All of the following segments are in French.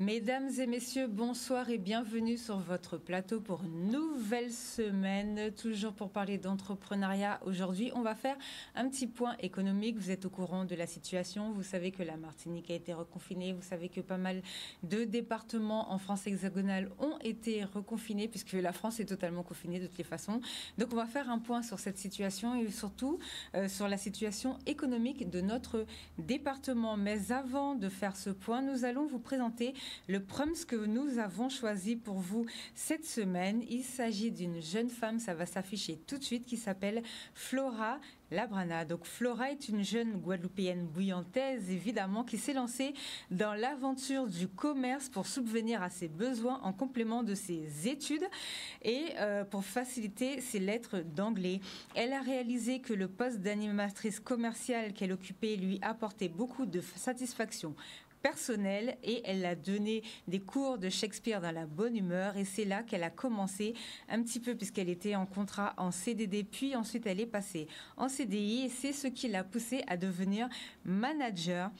Mesdames et messieurs, bonsoir et bienvenue sur votre plateau pour une nouvelle semaine, toujours pour parler d'entrepreneuriat. Aujourd'hui, on va faire un petit point économique. Vous êtes au courant de la situation. Vous savez que la Martinique a été reconfinée. Vous savez que pas mal de départements en France hexagonale ont été reconfinés puisque la France est totalement confinée de toutes les façons. Donc, on va faire un point sur cette situation et surtout sur la situation économique de notre département. Mais avant de faire ce point, nous allons vous présenter le prompt que nous avons choisi pour vous cette semaine. Il s'agit d'une jeune femme, ça va s'afficher tout de suite, qui s'appelle Flora Labrana. Donc Flora est une jeune Guadeloupéenne bouillantaise, évidemment, qui s'est lancée dans l'aventure du commerce pour subvenir à ses besoins en complément de ses études et pour faciliter ses lettres d'anglais. Elle a réalisé que le poste d'animatrice commerciale qu'elle occupait lui apportait beaucoup de satisfaction personnelle et elle a donné des cours de Shakespeare dans la bonne humeur et c'est là qu'elle a commencé un petit peu puisqu'elle était en contrat en CDD puis ensuite elle est passée en CDI et c'est ce qui l'a poussée à devenir manager.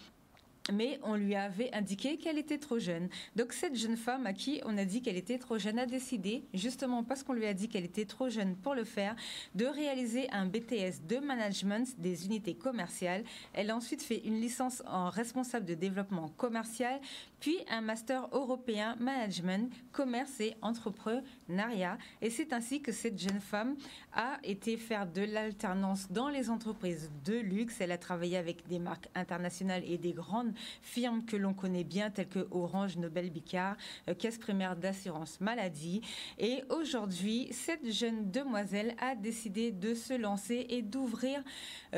Mais on lui avait indiqué qu'elle était trop jeune. Donc cette jeune femme à qui on a dit qu'elle était trop jeune a décidé, justement parce qu'on lui a dit qu'elle était trop jeune pour le faire, de réaliser un BTS de management des unités commerciales. Elle a ensuite fait une licence en responsable de développement commercial, puis un master européen management, commerce et entrepreneuriat. Et c'est ainsi que cette jeune femme a été faire de l'alternance dans les entreprises de luxe. Elle a travaillé avec des marques internationales et des grandes firmes que l'on connaît bien telles que Orange, Nobel Bicard, Caisse primaire d'assurance maladie. Et aujourd'hui, cette jeune demoiselle a décidé de se lancer et d'ouvrir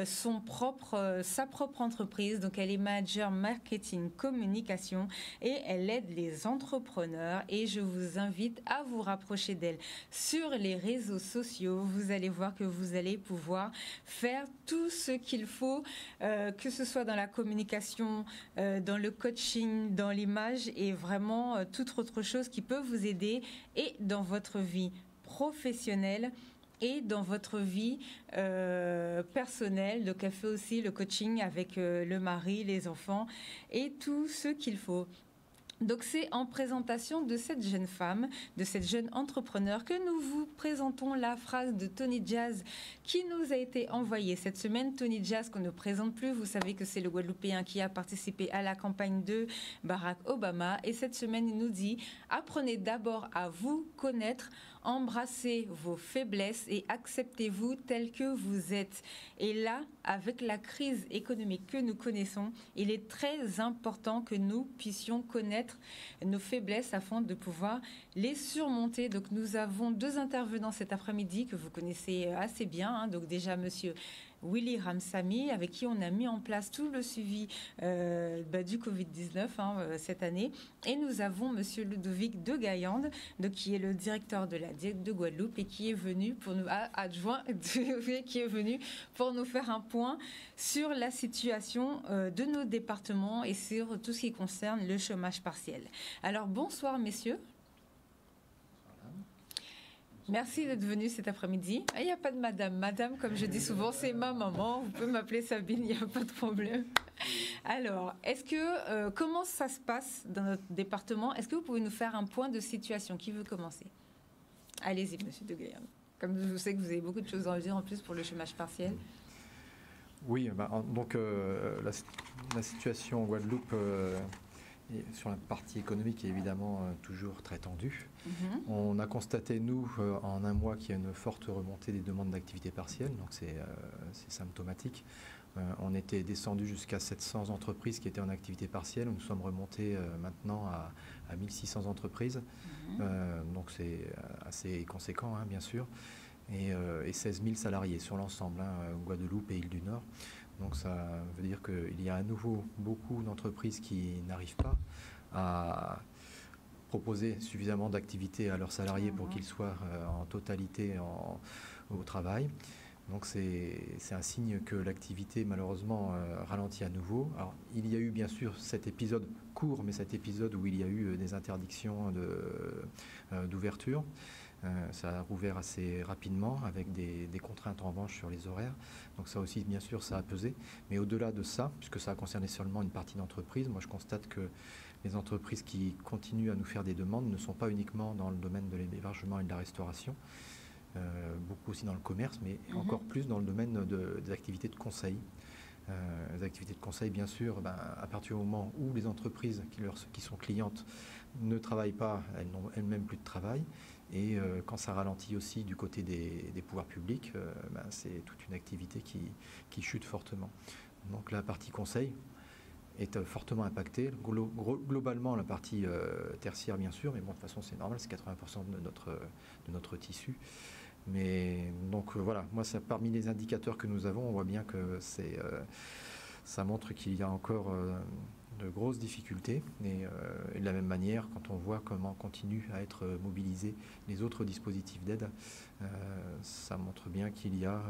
sa propre entreprise. Donc elle est manager marketing communication et elle aide les entrepreneurs et je vous invite à vous rapprocher d'elle sur les réseaux sociaux. Vous allez voir que vous allez pouvoir faire tout ce qu'il faut, que ce soit dans la communication, dans le coaching, dans l'image et vraiment toute autre chose qui peut vous aider et dans votre vie professionnelle et dans votre vie personnelle. Donc elle fait aussi le coaching avec le mari, les enfants et tout ce qu'il faut. Donc c'est en présentation de cette jeune femme, de cette jeune entrepreneur que nous vous présentons la phrase de Tony Jazz qui nous a été envoyée cette semaine. Tony Jazz qu'on ne présente plus, vous savez que c'est le Guadeloupéen qui a participé à la campagne de Barack Obama et cette semaine il nous dit « Apprenez d'abord à vous connaître, embrassez vos faiblesses et acceptez-vous tel que vous êtes ». Et là, avec la crise économique que nous connaissons, il est très important que nous puissions connaître nos faiblesses afin de pouvoir les surmonter. Donc nous avons deux intervenants cet après-midi que vous connaissez assez bien. Hein. Donc déjà monsieur Willy Ramsamy avec qui on a mis en place tout le suivi du Covid-19 cette année. Et nous avons monsieur Ludovic de Gaillande qui est le directeur de la DIEC de Guadeloupe et qui est venu pour nous qui est venu pour nous faire un point sur la situation de nos départements et sur tout ce qui concerne le chômage partiel. Alors bonsoir messieurs. Merci d'être venu cet après-midi. Il n'y a pas de madame. Madame, comme je dis souvent, c'est ma maman. Vous pouvez m'appeler Sabine, il n'y a pas de problème. Alors, comment ça se passe dans notre département? Est-ce que vous pouvez nous faire un point de situation? Qui veut commencer? Allez-y, monsieur de Gaillard. Comme je sais que vous avez beaucoup de choses à dire en plus pour le chômage partiel. Oui, donc la situation en Guadeloupe sur la partie économique est évidemment toujours très tendue. On a constaté, nous, en un mois, qu'il y a une forte remontée des demandes d'activité partielle, donc c'est symptomatique. On était descendu jusqu'à 700 entreprises qui étaient en activité partielle. Nous sommes remontés maintenant à 1600 entreprises, donc c'est assez conséquent, bien sûr. Et 16 000 salariés sur l'ensemble, Guadeloupe et Île-du-Nord. Donc ça veut dire qu'il y a à nouveau beaucoup d'entreprises qui n'arrivent pas à proposer suffisamment d'activités à leurs salariés pour qu'ils soient en totalité au travail. Donc c'est un signe que l'activité malheureusement ralentit à nouveau. Alors il y a eu bien sûr cet épisode court, mais cet épisode où il y a eu des interdictions d'ouverture. Ça a rouvert assez rapidement avec des contraintes en revanche sur les horaires. Donc ça aussi, bien sûr, ça a pesé. Mais au-delà de ça, puisque ça a concerné seulement une partie d'entreprise, moi je constate que Les entreprises qui continuent à nous faire des demandes ne sont pas uniquement dans le domaine de l'hébergement et de la restauration, beaucoup aussi dans le commerce, mais encore plus dans le domaine des activités de conseil. Les activités de conseil, bien sûr, à partir du moment où les entreprises qui sont clientes ne travaillent pas, elles n'ont elles-mêmes plus de travail. Et quand ça ralentit aussi du côté des pouvoirs publics, c'est toute une activité qui chute fortement. Donc la partie conseil est fortement impactée. Globalement, la partie tertiaire, bien sûr, mais bon, de toute façon, c'est normal, c'est 80% de notre tissu. Mais donc voilà, moi, parmi les indicateurs que nous avons, on voit bien que ça montre qu'il y a encore de grosses difficultés. Et de la même manière, quand on voit comment continuent à être mobilisés les autres dispositifs d'aide, ça montre bien qu'il y a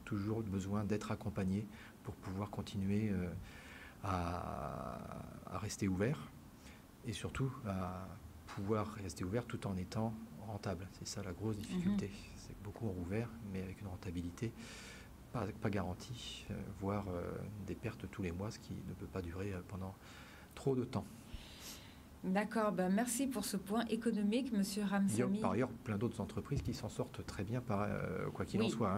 toujours besoin d'être accompagné pour pouvoir continuer à rester ouvert et surtout à pouvoir rester ouvert tout en étant rentable. C'est ça la grosse difficulté. C'est que beaucoup ont ouvert, mais avec une rentabilité pas garantie, voire des pertes tous les mois, ce qui ne peut pas durer pendant trop de temps. D'accord, merci pour ce point économique, Monsieur Ramsamy. Il y a par ailleurs plein d'autres entreprises qui s'en sortent très bien, quoi qu'il en soit.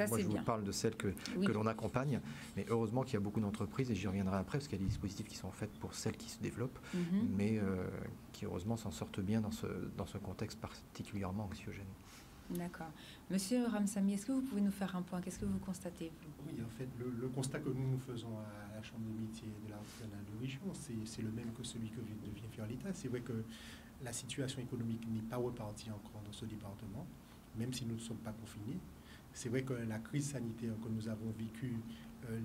Moi, je vous parle de celles que l'on accompagne, mais heureusement qu'il y a beaucoup d'entreprises, et j'y reviendrai après, parce qu'il y a des dispositifs qui sont faits pour celles qui se développent, mais qui heureusement s'en sortent bien dans ce contexte particulièrement anxiogène. D'accord. Monsieur Ramsamy, est-ce que vous pouvez nous faire un point? Qu'est-ce que vous constatez, vous? Oui, en fait, le constat que nous faisons à la Chambre de métiers de l'artisanat de région, c'est le même que celui que vient faire l'État. C'est vrai que la situation économique n'est pas repartie encore dans ce département, même si nous ne sommes pas confinés. C'est vrai que la crise sanitaire que nous avons vécue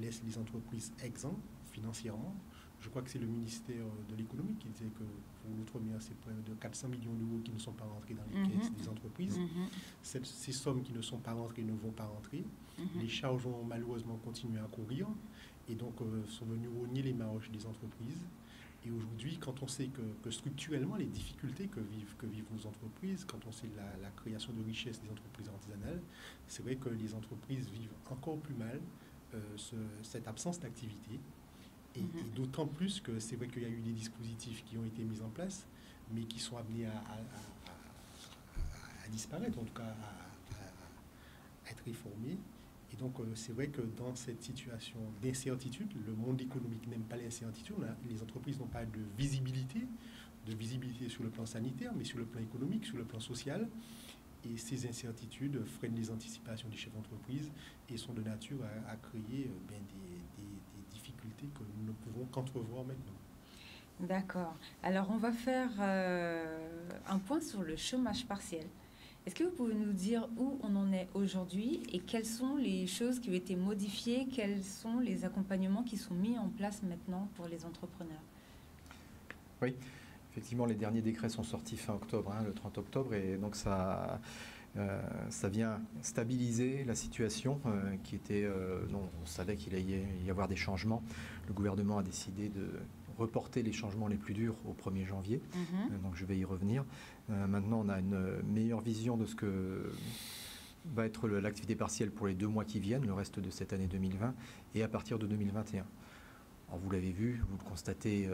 laisse les entreprises exemptes financièrement. Je crois que c'est le ministère de l'économie qui disait que pour l'outre-mer, c'est près de 400 millions d'euros qui ne sont pas rentrés dans les caisses des entreprises. Ces sommes qui ne sont pas rentrées ne vont pas rentrer. Les charges vont malheureusement continuer à courir et donc sont venues rogner les marges des entreprises. Et aujourd'hui, quand on sait que structurellement, les difficultés que vivent nos entreprises, quand on sait la création de richesses des entreprises artisanales, c'est vrai que les entreprises vivent encore plus mal cette absence d'activité. Et d'autant plus que c'est vrai qu'il y a eu des dispositifs qui ont été mis en place, mais qui sont amenés à disparaître, en tout cas à être réformés. Et donc c'est vrai que dans cette situation d'incertitude, le monde économique n'aime pas l'incertitude, les entreprises n'ont pas de visibilité sur le plan sanitaire, mais sur le plan économique, sur le plan social. Et ces incertitudes freinent les anticipations des chefs d'entreprise et sont de nature à créer des difficultés que nous ne pouvons qu'entrevoir maintenant. D'accord. Alors, on va faire un point sur le chômage partiel. Est-ce que vous pouvez nous dire où on en est aujourd'hui et quelles sont les choses qui ont été modifiées, quels sont les accompagnements qui sont mis en place maintenant pour les entrepreneurs? Oui, effectivement, les derniers décrets sont sortis fin octobre, le 30 octobre, et donc ça vient stabiliser la situation qui était... on savait qu'il allait y avoir des changements. Le gouvernement a décidé de reporter les changements les plus durs au 1er janvier, donc je vais y revenir. Maintenant, on a une meilleure vision de ce que va être l'activité partielle pour les 2 mois qui viennent, le reste de cette année 2020, et à partir de 2021. Alors vous l'avez vu, vous le constatez,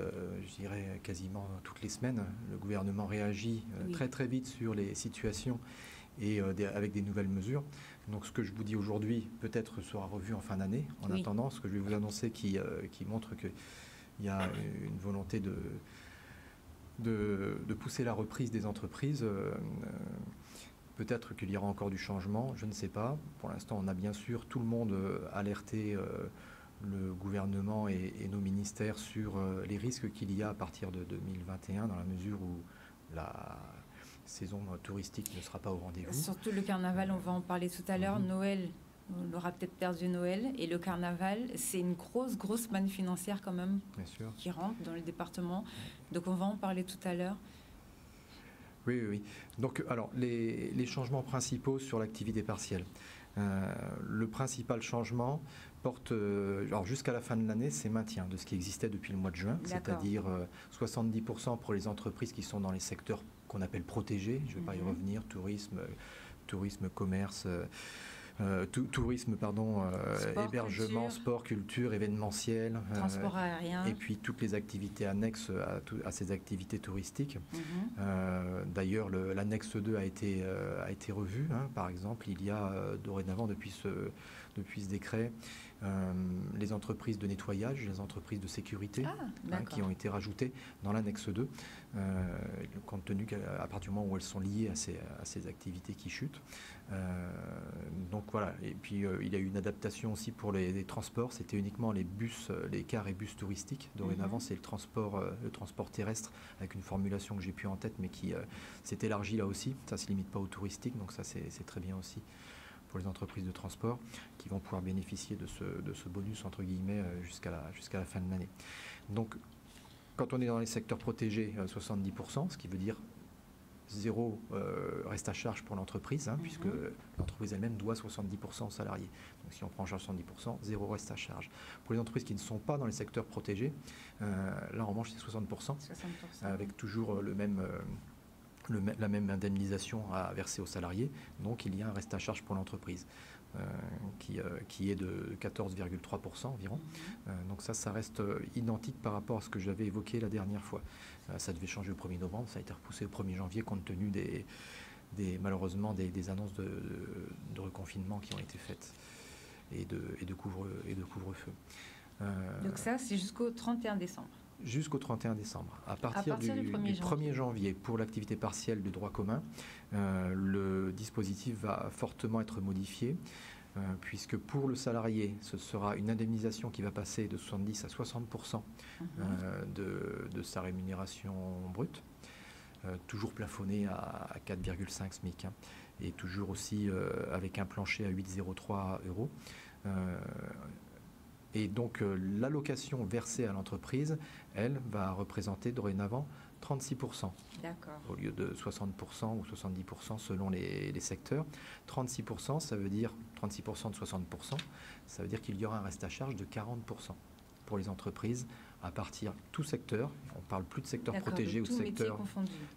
je dirais, quasiment toutes les semaines. Le gouvernement réagit très très vite sur les situations et avec des nouvelles mesures. Donc ce que je vous dis aujourd'hui peut-être sera revu en fin d'année. En attendant, ce que je vais vous annoncer qui montre qu'il y a une volonté de pousser la reprise des entreprises. Peut-être qu'il y aura encore du changement, je ne sais pas. Pour l'instant, on a bien sûr tout le monde alerté, le gouvernement et nos ministères sur les risques qu'il y a à partir de 2021, dans la mesure où la saison touristique ne sera pas au rendez-vous. Surtout le carnaval, on va en parler tout à l'heure. Noël, on aura peut-être perdu Noël. Et le carnaval, c'est une grosse manne financière quand même qui rentre dans le département. Donc on va en parler tout à l'heure. Oui. Donc, alors, les changements principaux sur l'activité partielle. Le principal changement porte, alors jusqu'à la fin de l'année, c'est maintien de ce qui existait depuis le mois de juin, c'est-à-dire 70% pour les entreprises qui sont dans les secteurs qu'on appelle protégés, je ne vais pas y revenir, tourisme, commerce, tourisme, sport, hébergement, culture. sport, culture, événementiel. Transport aérien. Et puis toutes les activités annexes à ces activités touristiques. D'ailleurs, l'annexe 2 a été revue. Par exemple, il y a dorénavant, depuis ce décret, les entreprises de nettoyage, les entreprises de sécurité qui ont été rajoutées dans l'annexe 2, compte tenu qu'à partir du moment où elles sont liées à ces activités qui chutent. Donc voilà, et puis il y a eu une adaptation aussi pour les transports. C'était uniquement les bus, les cars et bus touristiques. Dorénavant, c'est le transport terrestre, avec une formulation que j'ai plus en tête, mais qui s'est élargie là aussi. Ça ne se limite pas au touristique, donc ça c'est très bien aussi pour les entreprises de transport qui vont pouvoir bénéficier de ce bonus entre guillemets jusqu'à la fin de l'année. Donc quand on est dans les secteurs protégés, 70%, ce qui veut dire zéro reste à charge pour l'entreprise, puisque l'entreprise elle-même doit 70% aux salariés. Donc si on prend en charge 70%, zéro reste à charge. Pour les entreprises qui ne sont pas dans les secteurs protégés, là en revanche c'est 60%, avec toujours la même indemnisation à verser aux salariés. Donc il y a un reste à charge pour l'entreprise qui est de 14,3% environ. Donc ça reste identique par rapport à ce que j'avais évoqué la dernière fois. Ça devait changer au 1er novembre, ça a été repoussé au 1er janvier compte tenu malheureusement des annonces de reconfinement qui ont été faites et de couvre-feu. Donc ça, c'est jusqu'au 31 décembre. Jusqu'au 31 décembre. À partir du 1er janvier, pour l'activité partielle de droit commun, le dispositif va fortement être modifié, puisque pour le salarié, ce sera une indemnisation qui va passer de 70 à 60% de sa rémunération brute, toujours plafonnée à 4,5 SMIC, et toujours aussi avec un plancher à 8,03 euros. Et donc l'allocation versée à l'entreprise, elle, va représenter dorénavant 36%. D'accord. Au lieu de 60% ou 70% selon les secteurs. 36%, ça veut dire 36% de 60%, ça veut dire qu'il y aura un reste à charge de 40% pour les entreprises à partir tout secteur. On ne parle plus de secteur protégé ou de secteur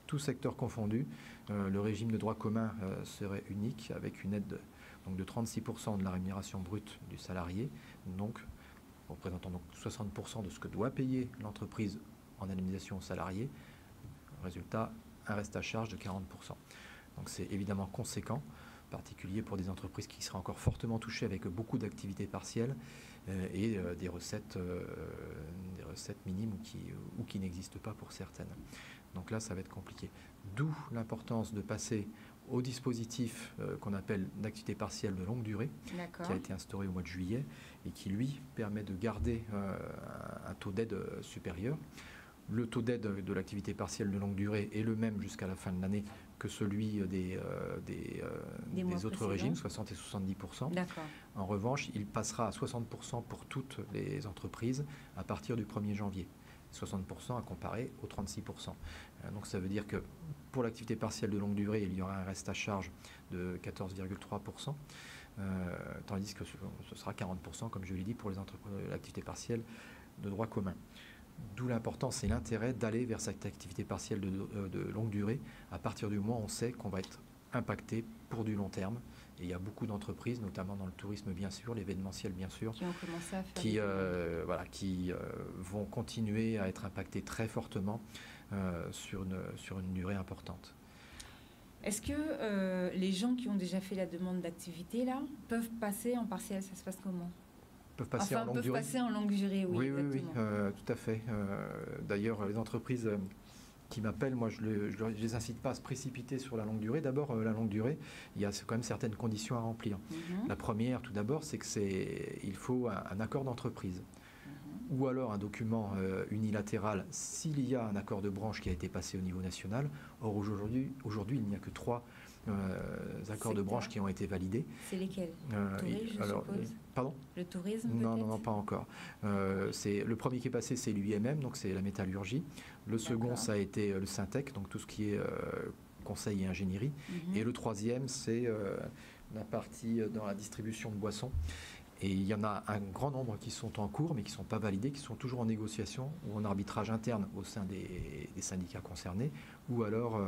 tout secteur confondu. Le régime de droit commun serait unique avec une aide de 36% de la rémunération brute du salarié, donc représentant donc 60% de ce que doit payer l'entreprise en indemnisation aux salariés. Résultat, un reste à charge de 40%. Donc c'est évidemment conséquent, en particulier pour des entreprises qui seraient encore fortement touchées avec beaucoup d'activités partielles et des recettes minimes ou qui n'existent pas pour certaines. Donc là, ça va être compliqué. D'où l'importance de passer au dispositif qu'on appelle d'activité partielle de longue durée, qui a été instauré au mois de juillet et qui, lui, permet de garder un taux d'aide supérieur. Le taux d'aide de l'activité partielle de longue durée est le même jusqu'à la fin de l'année que celui des autres régimes, 60 et 70%. En revanche, il passera à 60% pour toutes les entreprises à partir du 1er janvier. 60% à comparer aux 36%. Donc ça veut dire que pour l'activité partielle de longue durée, il y aura un reste à charge de 14,3%, tandis que ce sera 40%, comme je l'ai dit, pour l'activité partielle de droit commun. D'où l'importance et l'intérêt d'aller vers cette activité partielle de longue durée à partir du moment où on sait qu'on va être impacté pour du long terme. Et il y a beaucoup d'entreprises, notamment dans le tourisme bien sûr, l'événementiel bien sûr, qui ont commencé à faire qui vont continuer à être impactées très fortement sur une durée importante. Est-ce que les gens qui ont déjà fait la demande d'activité là peuvent passer en partiel? Ça se passe comment? Peuvent passer en longue durée, oui. Oui, tout à fait. D'ailleurs, les entreprises qui m'appellent, moi je les incite pas à se précipiter sur la longue durée. D'abord, la longue durée, il y a quand même certaines conditions à remplir. La première, tout d'abord, c'est qu'il faut un accord d'entreprise. Ou alors un document unilatéral s'il y a un accord de branche qui a été passé au niveau national. Or aujourd'hui il n'y a que 3 accords de branche qui ont été validés. C'est lesquels? Suppose. Pardon? Le tourisme? Non, pas encore. Le premier qui est passé, c'est l'UIMM, donc c'est la métallurgie. Le second, ça a été le Syntec, donc tout ce qui est conseil et ingénierie. Et le troisième, c'est la partie dans la distribution de boissons. Et il y en a un grand nombre qui sont en cours, mais qui ne sont pas validés, qui sont toujours en négociation ou en arbitrage interne au sein des syndicats concernés, ou alors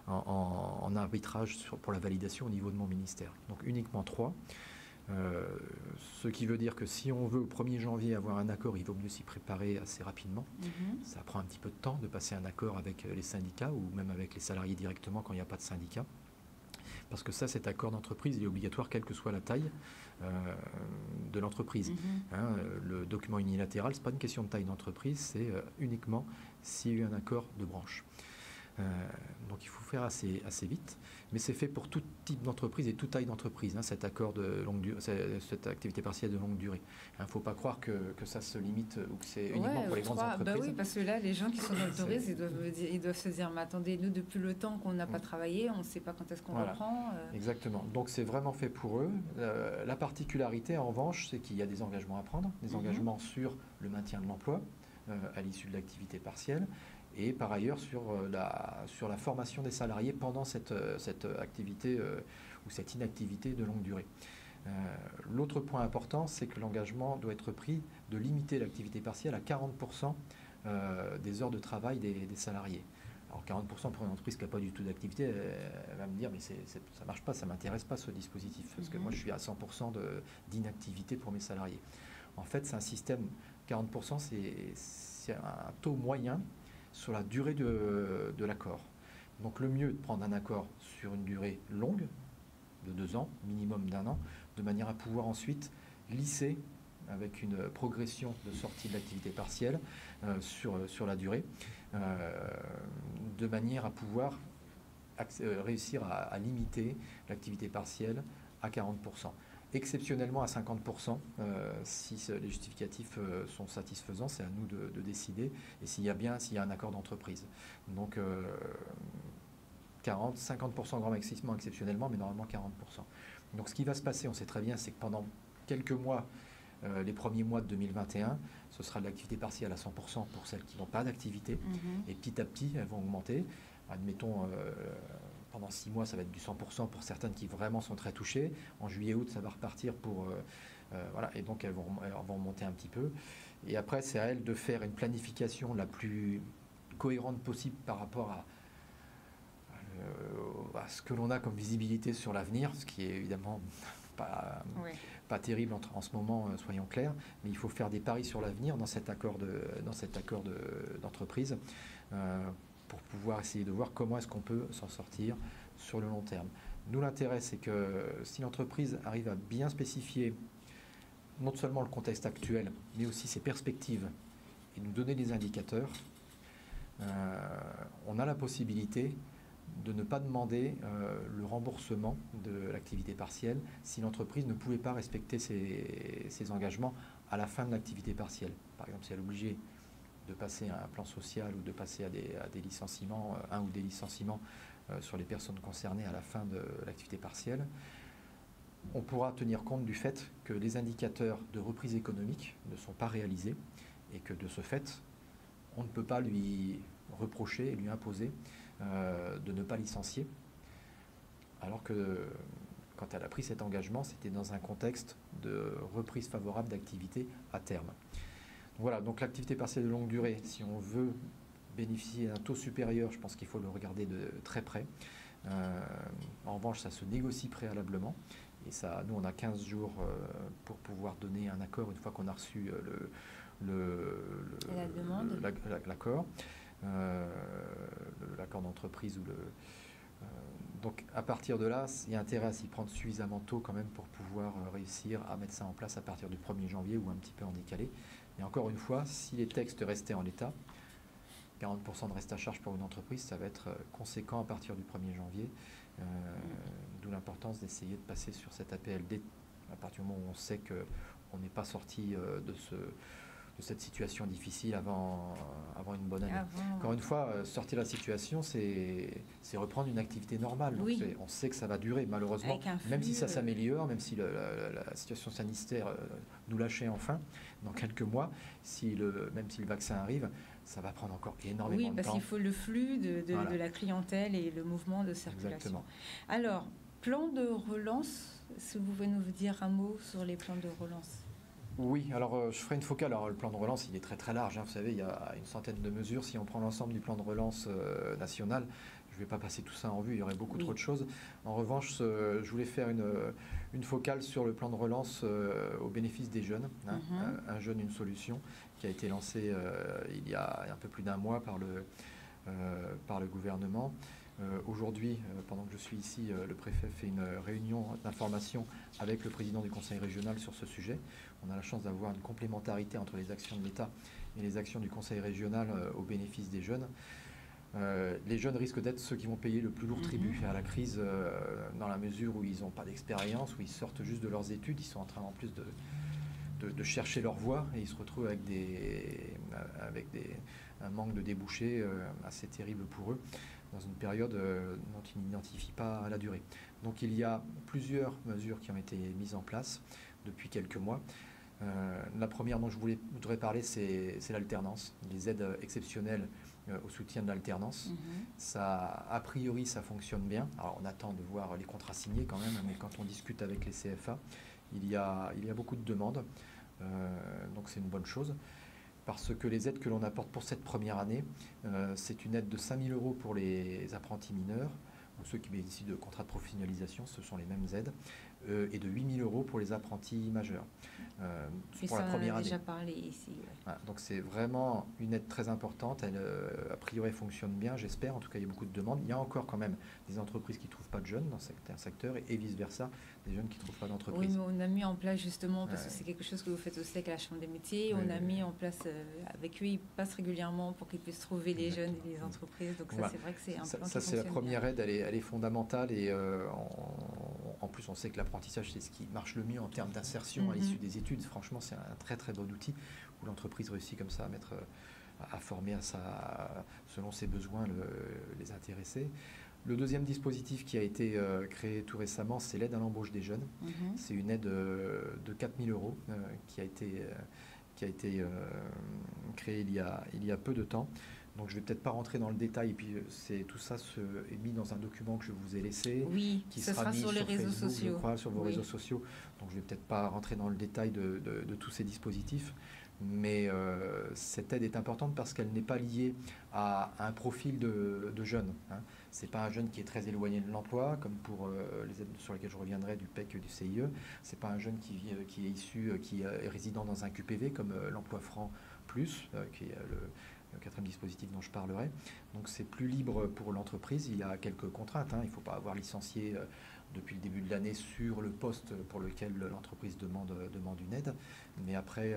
en arbitrage pour la validation au niveau de mon ministère. Donc uniquement 3. Ce qui veut dire que si on veut au 1er janvier avoir un accord, il vaut mieux s'y préparer assez rapidement. Ça prend un petit peu de temps de passer un accord avec les syndicats ou même avec les salariés directement quand il n'y a pas de syndicat. Parce que ça, cet accord d'entreprise, il est obligatoire quelle que soit la taille de l'entreprise. Le document unilatéral, ce n'est pas une question de taille d'entreprise, c'est uniquement s'il y a eu un accord de branche. Donc il faut faire assez vite, mais c'est fait pour tout type d'entreprise et toute taille d'entreprise, cet accord de longue durée, cette activité partielle de longue durée. Il ne faut pas croire que ça se limite ou que c'est uniquement pour les grandes entreprises. Oui, parce que là, les gens qui sont dans le tourisme, ils doivent se dire, mais attendez, nous, depuis le temps qu'on n'a pas travaillé, on ne sait pas quand est-ce qu'on reprend. Exactement. Donc c'est vraiment fait pour eux. La particularité, en revanche, c'est qu'il y a des engagements à prendre, des engagements sur le maintien de l'emploi à l'issue de l'activité partielle, et par ailleurs sur la formation des salariés pendant cette activité ou cette inactivité de longue durée. L'autre point important, c'est que l'engagement doit être pris de limiter l'activité partielle à 40% des heures de travail des salariés. Alors 40% pour une entreprise qui n'a pas du tout d'activité, elle va me dire mais ça ne marche pas, ça ne m'intéresse pas ce dispositif, parce que moi je suis à 100% d'inactivité pour mes salariés. En fait, c'est un système, 40%, c'est un taux moyen sur la durée de l'accord. Donc le mieux est de prendre un accord sur une durée longue, de 2 ans, minimum d'1 an, de manière à pouvoir ensuite lisser avec une progression de sortie de l'activité partielle sur la durée, de manière à pouvoir réussir à limiter l'activité partielle à 40%. Exceptionnellement à 50%, si les justificatifs sont satisfaisants, c'est à nous de décider, et s'il y a un accord d'entreprise. Donc 50% grand maximum exceptionnellement, mais normalement 40%. Donc ce qui va se passer, on sait très bien, c'est que pendant quelques mois, les premiers mois de 2021, ce sera de l'activité partielle à 100% pour celles qui n'ont pas d'activité, et petit à petit, elles vont augmenter. Admettons, pendant 6 mois, ça va être du 100% pour certaines qui vraiment sont très touchées. En juillet-août, ça va repartir pour... voilà, et donc elles vont monter un petit peu. Et après, c'est à elles de faire une planification la plus cohérente possible par rapport à ce que l'on a comme visibilité sur l'avenir, ce qui est évidemment pas terrible en ce moment, soyons clairs, mais il faut faire des paris sur l'avenir dans cet accord d'entreprise pour pouvoir essayer de voir comment est-ce qu'on peut s'en sortir sur le long terme. Nous, l'intérêt, c'est que si l'entreprise arrive à bien spécifier non seulement le contexte actuel, mais aussi ses perspectives et nous donner des indicateurs, on a la possibilité de ne pas demander le remboursement de l'activité partielle si l'entreprise ne pouvait pas respecter ses engagements à la fin de l'activité partielle. Par exemple, si elle est obligée de passer à un plan social ou de passer à des licenciements, un ou des licenciements sur les personnes concernées à la fin de l'activité partielle, on pourra tenir compte du fait que les indicateurs de reprise économique ne sont pas réalisés et que de ce fait, on ne peut pas lui reprocher et lui imposer de ne pas licencier, alors que quand elle a pris cet engagement, c'était dans un contexte de reprise favorable d'activité à terme. Voilà, donc l'activité partielle de longue durée, si on veut bénéficier d'un taux supérieur, je pense qu'il faut le regarder de très près. En revanche, ça se négocie préalablement. Et ça, nous, on a 15 jours pour pouvoir donner un accord une fois qu'on a reçu l'accord. L'accord d'entreprise donc à partir de là, il y a intérêt à s'y prendre suffisamment tôt quand même pour pouvoir réussir à mettre ça en place à partir du 1er janvier ou un petit peu en décalé. Et encore une fois, si les textes restaient en l'état, 40% de reste à charge pour une entreprise, ça va être conséquent à partir du 1er janvier, d'où l'importance d'essayer de passer sur cette APLD à partir du moment où on sait qu'on n'est pas sorti de cette situation difficile avant une bonne année. Encore une fois, sortir de la situation, c'est reprendre une activité normale. Donc on sait que ça va durer, malheureusement, même si ça s'améliore, même si la situation sanitaire nous lâchait enfin, dans quelques mois, même si le vaccin arrive, ça va prendre encore énormément de temps. Oui, parce qu'il faut le flux de la clientèle et le mouvement de circulation. Exactement. Alors, plan de relance, est-ce que vous pouvez nous dire un mot sur les plans de relance ? Oui, alors je ferai une focale. Alors le plan de relance, il est très très large. Vous savez, il y a une centaine de mesures. Si on prend l'ensemble du plan de relance national, je ne vais pas passer tout ça en revue, il y aurait beaucoup trop de choses. En revanche, je voulais faire une focale sur le plan de relance au bénéfice des jeunes. Un jeune, une solution, qui a été lancé il y a un peu plus d'un mois par le gouvernement. Aujourd'hui, pendant que je suis ici, le préfet fait une réunion d'information avec le président du conseil régional sur ce sujet. On a la chance d'avoir une complémentarité entre les actions de l'État et les actions du conseil régional au bénéfice des jeunes. Les jeunes risquent d'être ceux qui vont payer le plus lourd tribut à la crise, dans la mesure où ils n'ont pas d'expérience, où ils sortent juste de leurs études, ils sont en train en plus de chercher leur voie, et ils se retrouvent avec un manque de débouchés assez terrible pour eux, dans une période dont ils n'identifient pas la durée. Donc il y a plusieurs mesures qui ont été mises en place depuis quelques mois. La première dont je voudrais parler, c'est l'alternance, les aides exceptionnelles au soutien de l'alternance. Ça, a priori, ça fonctionne bien. Alors on attend de voir les contrats signés quand même, mais quand on discute avec les CFA, il y a beaucoup de demandes, donc c'est une bonne chose. Parce que les aides que l'on apporte pour cette première année, c'est une aide de 5 000 € pour les apprentis mineurs, ou ceux qui bénéficient de contrats de professionnalisation, ce sont les mêmes aides, et de 8 000 € pour les apprentis majeurs. Pour la première année. Déjà parlé ici. Ouais. Voilà, donc c'est vraiment une aide très importante. Elle, a priori, fonctionne bien, j'espère. En tout cas, il y a beaucoup de demandes. Il y a encore quand même des entreprises qui ne trouvent pas de jeunes dans certains secteurs, et vice-versa, des jeunes qui ne trouvent pas d'entreprise. Oui, mais on a mis en place justement, parce que c'est quelque chose que vous faites aussi avec la Chambre des métiers, on a mis en place avec eux, ils passent régulièrement pour qu'ils puissent trouver les jeunes et les entreprises. Donc ça, c'est vrai que c'est un plan ça, qui c'est la première bien. aide, elle est fondamentale, et en plus, on sait que l'apprentissage, c'est ce qui marche le mieux en termes d'insertion à l'issue des études. Franchement, c'est un très très bon outil où l'entreprise réussit comme ça à former selon ses besoins les intéressés. Le deuxième dispositif qui a été créé tout récemment, c'est l'aide à l'embauche des jeunes. C'est une aide de 4 000 € qui a été créée il y a peu de temps. Donc je ne vais peut-être pas rentrer dans le détail, et puis tout ça est mis dans un document que je vous ai laissé, qui sera mis sur les réseaux Facebook, sociaux. je crois, sur vos réseaux sociaux. Donc je ne vais peut-être pas rentrer dans le détail de tous ces dispositifs, mais cette aide est importante parce qu'elle n'est pas liée à un profil de jeune. Ce n'est pas un jeune qui est très éloigné de l'emploi, comme pour les aides sur lesquelles je reviendrai, du PEC et du CIE. Ce n'est pas un jeune qui est résident dans un QPV, comme l'emploi franc plus, qui est le quatrième dispositif dont je parlerai. Donc c'est plus libre pour l'entreprise. Il y a quelques contraintes. Il ne faut pas avoir licencié depuis le début de l'année sur le poste pour lequel l'entreprise demande une aide. Mais après,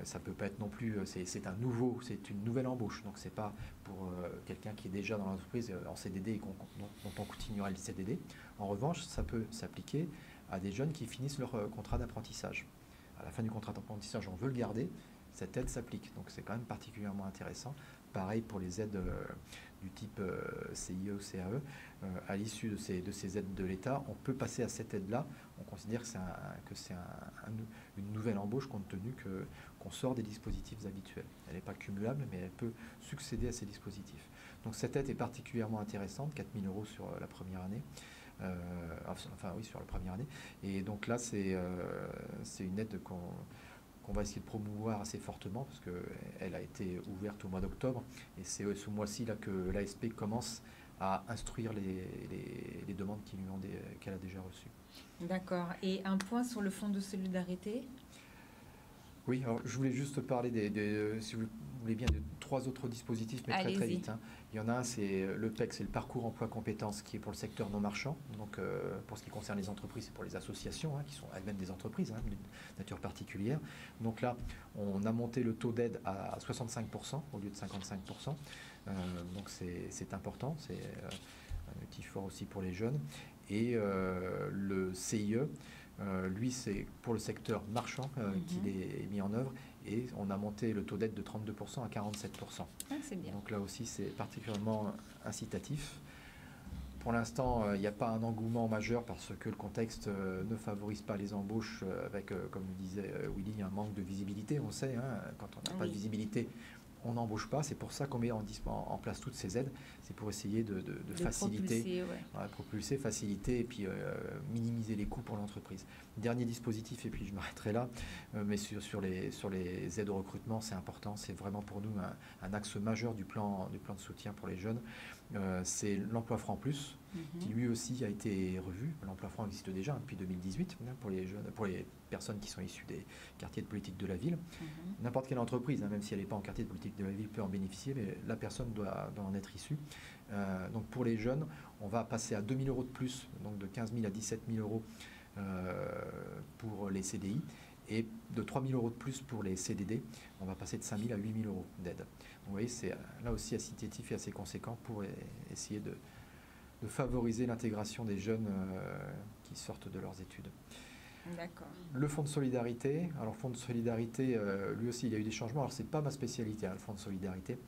ça ne peut pas être non plus... C'est une nouvelle embauche. Donc c'est pas pour quelqu'un qui est déjà dans l'entreprise en CDD et dont on continuera le CDD. En revanche, ça peut s'appliquer à des jeunes qui finissent leur contrat d'apprentissage. À la fin du contrat d'apprentissage, on veut le garder. Cette aide s'applique, donc c'est quand même particulièrement intéressant. Pareil pour les aides du type CIE ou CAE. À l'issue de ces aides de l'État, on peut passer à cette aide-là. On considère que c'est une nouvelle embauche, compte tenu qu'on sort des dispositifs habituels. Elle n'est pas cumulable, mais elle peut succéder à ces dispositifs. Donc cette aide est particulièrement intéressante, 4 000 € sur la première année. Sur la première annce. Et donc là, c'est une aide qu'on va essayer de promouvoir assez fortement, parce qu'elle a été ouverte au mois d'octobre, et c'est ce mois-ci là que l'ASP commence à instruire les demandes qu'elle a déjà reçues. D'accord. Et un point sur le fonds de solidarité ? Oui, alors je voulais juste parler si vous voulez bien, de 3 autres dispositifs, mais très vite. Il y en a un, c'est le PEC, c'est le parcours emploi compétences, qui est pour le secteur non marchand. Donc pour ce qui concerne les entreprises et pour les associations, qui sont elles-mêmes des entreprises d'une nature particulière. Donc là, on a monté le taux d'aide à 65% au lieu de 55%. Donc c'est important, c'est un outil fort aussi pour les jeunes. Et le CIE, lui, c'est pour le secteur marchand qu'il est mis en œuvre, et on a monté le taux d'aide de 32% à 47%. C'est bien. Donc là aussi, c'est particulièrement incitatif. Pour l'instant, il n'y a pas un engouement majeur parce que le contexte ne favorise pas les embauches avec, comme le disait Willy, un manque de visibilité. On sait, quand on n'a pas de visibilité, on n'embauche pas. C'est pour ça qu'on met en place toutes ces aides. C'est pour essayer de faciliter, propulser, faciliter et puis minimiser les coûts pour l'entreprise. Dernier dispositif, et puis je m'arrêterai là, mais sur les aides au recrutement, c'est important. C'est vraiment pour nous un axe majeur du plan de soutien pour les jeunes. C'est l'emploi franc plus, qui lui aussi a été revu. L'emploi franc existe déjà depuis 2018 pour les jeunes, pour les personnes qui sont issues des quartiers de politique de la ville. N'importe quelle entreprise, même si elle n'est pas en quartier de politique de la ville, peut en bénéficier, mais la personne doit en être issue. Donc pour les jeunes, on va passer à 2 000 euros de plus, donc de 15 000 à 17 000 euros pour les CDI, et de 3 000 euros de plus pour les CDD. On va passer de 5 000 à 8 000 euros d'aide. Donc vous voyez, c'est là aussi incitatif et assez conséquent pour essayer de favoriser l'intégration des jeunes qui sortent de leurs études. D'accord. Le fonds de solidarité. Alors, fonds de solidarité, lui aussi, il y a eu des changements. Alors, c'est pas ma spécialité, le fonds de solidarité.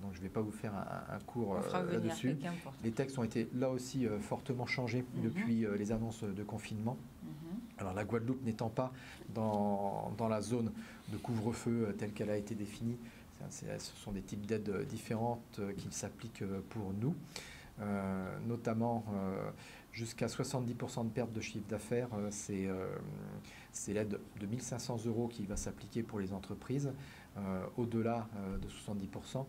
Donc, je ne vais pas vous faire un cours là-dessus. Les textes ont été, là aussi, fortement changés depuis les annonces de confinement. Alors, la Guadeloupe n'étant pas dans la zone de couvre-feu telle qu'elle a été définie, ce sont des types d'aides différentes qui s'appliquent pour nous. Notamment jusqu'à 70% de perte de chiffre d'affaires, c'est l'aide de 1 500 € qui va s'appliquer pour les entreprises. Au-delà de 70%,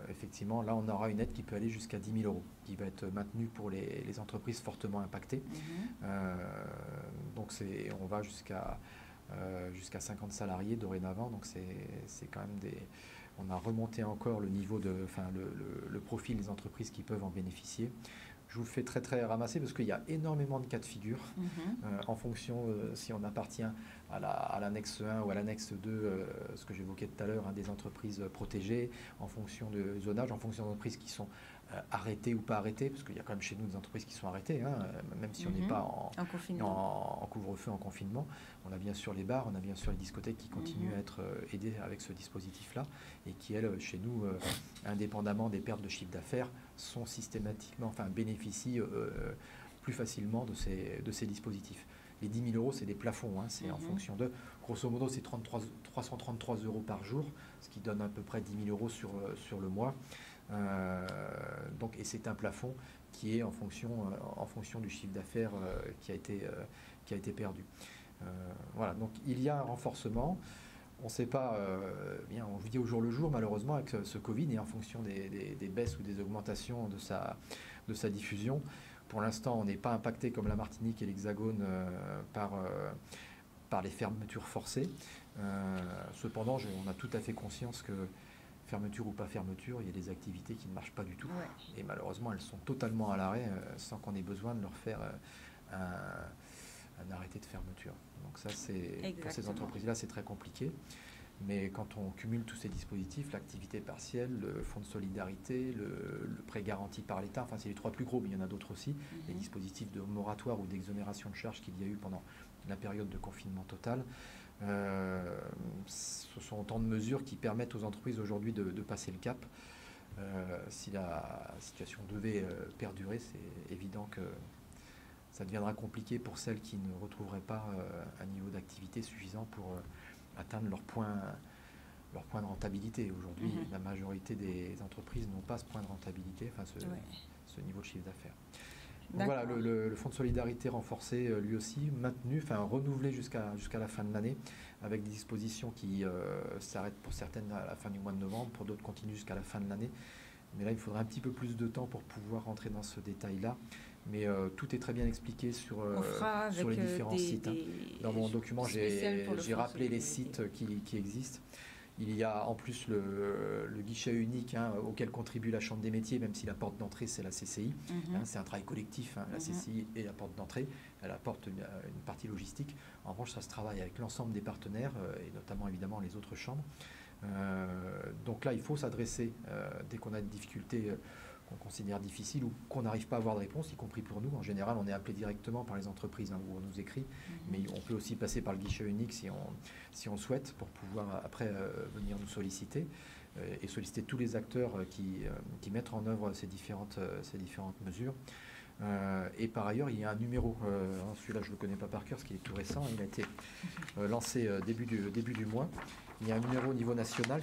effectivement, là on aura une aide qui peut aller jusqu'à 10 000 €, qui va être maintenue pour les entreprises fortement impactées. Donc on va jusqu'à 50 salariés dorénavant, donc c'est quand même on a remonté encore le niveau le profil des entreprises qui peuvent en bénéficier. Je vous le fais très très ramasser parce qu'il y a énormément de cas de figure en fonction si on appartient à l'annexe 1 ou à l'annexe 2, ce que j'évoquais tout à l'heure, des entreprises protégées, en fonction de zonage, en fonction d'entreprises qui sont arrêtées ou pas arrêtées, parce qu'il y a quand même chez nous des entreprises qui sont arrêtées, même si on n'est pas en couvre-feu, en confinement. On a bien sûr les bars, on a bien sûr les discothèques qui continuent à être aidées avec ce dispositif-là et qui, elles, chez nous, indépendamment des pertes de chiffre d'affaires, sont systématiquement, bénéficient plus facilement de ces dispositifs. Les 10 000 €, c'est des plafonds, c'est en fonction de, grosso modo, c'est 333 € par jour, ce qui donne à peu près 10 000 € sur le mois. Et c'est un plafond qui est en fonction du chiffre d'affaires qui a été perdu. Voilà, donc il y a un renforcement. On ne sait pas, on vit au jour le jour malheureusement avec ce Covid et en fonction des baisses ou des augmentations de sa diffusion. Pour l'instant, on n'est pas impacté comme la Martinique et l'Hexagone par les fermetures forcées. Cependant, on a tout à fait conscience que fermeture ou pas fermeture, il y a des activités qui ne marchent pas du tout. Et malheureusement, elles sont totalement à l'arrêt sans qu'on ait besoin de leur faire un arrêté de fermeture. Donc ça, pour ces entreprises-là, c'est très compliqué. Mais quand on cumule tous ces dispositifs, l'activité partielle, le fonds de solidarité, le prêt garanti par l'État, c'est les trois plus gros, mais il y en a d'autres aussi, les dispositifs de moratoire ou d'exonération de charges qu'il y a eu pendant la période de confinement total, ce sont autant de mesures qui permettent aux entreprises aujourd'hui de passer le cap. Si la situation devait perdurer, c'est évident que ça deviendra compliqué pour celles qui ne retrouveraient pas un niveau d'activité suffisant pour atteindre leur point de rentabilité. Aujourd'hui, la majorité des entreprises n'ont pas ce point de rentabilité, ce niveau de chiffre d'affaires. Donc voilà, le fonds de solidarité renforcé, lui aussi, maintenu, renouvelé jusqu'à la fin de l'année, avec des dispositions qui s'arrêtent pour certaines à la fin du mois de novembre, pour d'autres continuent jusqu'à la fin de l'année. Mais là, il faudra un petit peu plus de temps pour pouvoir rentrer dans ce détail-là. Mais tout est très bien expliqué sur les différents sites. Dans mon document, j'ai rappelé les sites qui existent. Il y a en plus le guichet unique auquel contribue la Chambre des métiers, même si la porte d'entrée, c'est la CCI. C'est un travail collectif, la CCI et la porte d'entrée. Elle apporte une partie logistique. En revanche, ça se travaille avec l'ensemble des partenaires, et notamment évidemment les autres chambres. Donc là, il faut s'adresser dès qu'on a des difficultés qu'on considère difficiles ou qu'on n'arrive pas à avoir de réponse, y compris pour nous. En général, on est appelé directement par les entreprises où on nous écrit, mais on peut aussi passer par le guichet unique si on souhaite, pour pouvoir après venir nous solliciter et solliciter tous les acteurs qui mettent en œuvre ces différentes mesures. Et par ailleurs, il y a un numéro, celui-là je ne le connais pas par cœur, ce qui est tout récent, il a été lancé début du mois, Il y a un numéro au niveau national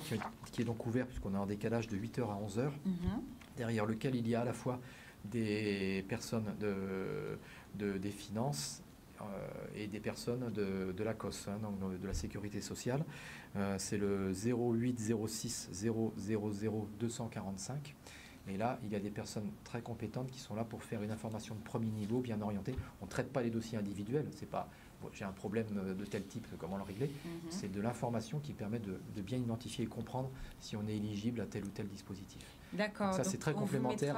qui est donc ouvert puisqu'on est en décalage de 8h à 11h, derrière lequel il y a à la fois des personnes des finances et des personnes de la COS, donc de la sécurité sociale. C'est le 08 06 000 245. Et là, il y a des personnes très compétentes qui sont là pour faire une information de premier niveau, bien orientée. On ne traite pas les dossiers individuels. C'est pas j'ai un problème de tel type, comment le régler. C'est de l'information qui permet de bien identifier et comprendre si on est éligible à tel ou tel dispositif. D'accord. Ça, c'est très complémentaire,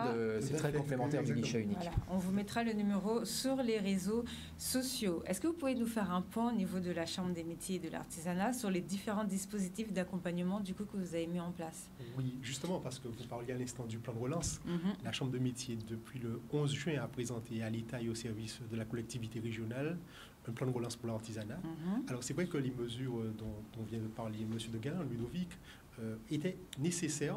du guichet unique. Voilà. On vous mettra le numéro sur les réseaux sociaux. Est-ce que vous pouvez nous faire un point au niveau de la Chambre des métiers et de l'artisanat sur les différents dispositifs d'accompagnement que vous avez mis en place? Oui, justement, parce que vous parliez à l'instant du plan de relance. La Chambre de métiers, depuis le 11 juin, a présenté à l'État et au service de la collectivité régionale un plan de relance pour l'artisanat. Alors, c'est vrai que les mesures dont vient de parler M. de Galland, Ludovic, étaient nécessaires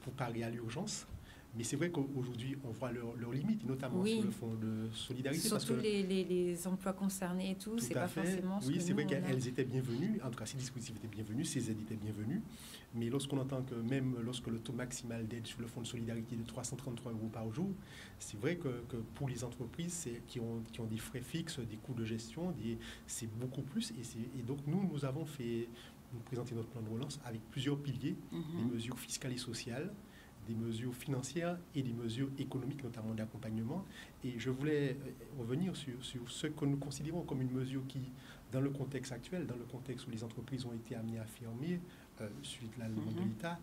pour parer à l'urgence. Mais c'est vrai qu'aujourd'hui, on voit leurs limites, notamment sur le fonds de solidarité. Surtout parce que les emplois concernés et tout, c'est pas forcément ce que c'est vrai qu'elles étaient bienvenues. En tout cas, ces dispositifs étaient bienvenus, ces aides étaient bienvenues. Mais lorsqu'on entend que même lorsque le taux maximal d'aide sur le fonds de solidarité est de 333 € par jour, c'est vrai que pour les entreprises qui ont des frais fixes, des coûts de gestion, c'est beaucoup plus. Et donc, nous avons présenté notre plan de relance avec plusieurs piliers, des mesures fiscales et sociales, des mesures financières et des mesures économiques, notamment d'accompagnement. Et je voulais revenir sur ce que nous considérons comme une mesure qui, dans le contexte actuel, dans le contexte où les entreprises ont été amenées à fermer, suite à la demande de l'État,